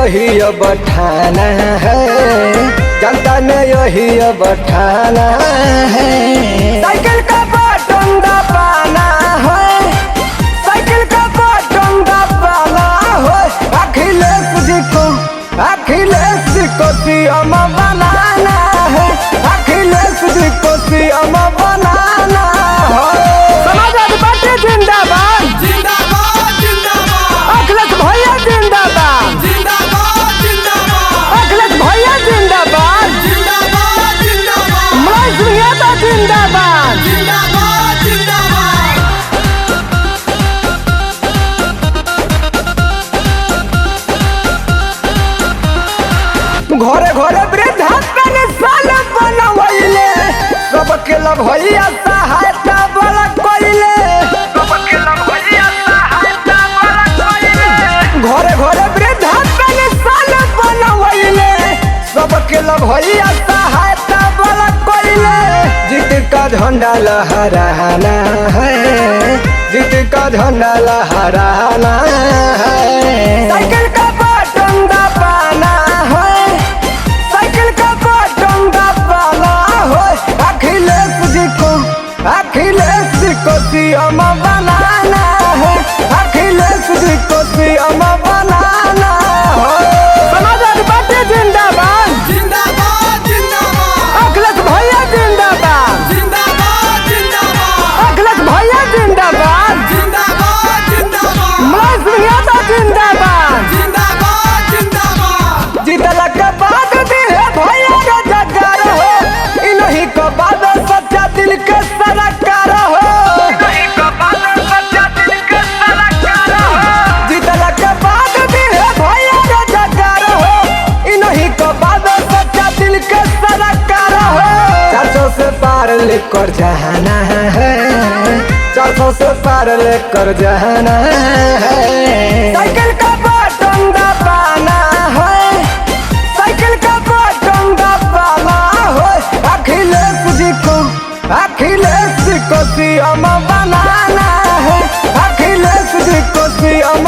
यही अब ठाना है, जनता ने यही अब ठाना है। साइकिल का बटन दबाना है, साइकिल का बटन दबाना है। अखिलेश जी को सीएम बनाना है, अखिलेश जी को सीएम बनाना है। समाजवादी पार्टी जिंदाबाद, जिंदाबाद जिंदाबाद, अखिलेश भैया जिंदाबाद, जिंदाबाद जिंदाबाद, अखिलेश भैया जिंदाबाद, जिंदाबाद जिंदाबाद, मुलायम सिंह यादव जिंदाबाद। जिंदाबाद जिंदाबाद। घरे घरे वृद्धा पेंशन बनवैले, सबके भैया सहायता वाला कइले, सबके भैया सहायता वाला कइले। घरे घरे वृद्धा पेंशन बनवैले, सबके भैया सहायता वाला कइले। जीत का झंडा लहराना है, जीत का झंडा लहराना है। साइकिल का बटन दबाना है, साइकिल का बटन दबाना है। अखिलेश जी को सीएम बनाना है, अखिलेश जी को सीएम बनाना है। समाजवादी पार्टी जिंदाबाद, जिंदाबाद जिंदाबाद, अखिलेश भैया जिंदाबाद, जिंदाबाद जिंदाबाद, अखिलेश भैया जिंदाबाद, जिंदाबाद जिंदाबाद, मुलायम सिंह यादव जिंदाबाद। जिंदाबाद जिंदाबाद। जीतला के बाद दिल भैया रोजगार हो, इन्हीं को बाद सच्चा दिल के सरकार हो, इन्हीं को बाद सच्चा दिल के सरकार हो। जीतला के बाद दिल भैया रोजगार हो, इन्हीं को बाद सच्चा दिल के सरकार हो। 400 से पार लेकर जाना है, 400 से पार लेकर जाना है। साइकिल का बटन दबाना है, साइकिल का बटन दबाना है। अखिलेश जी को सीएम बनाना है, अखिलेश जी को सीएम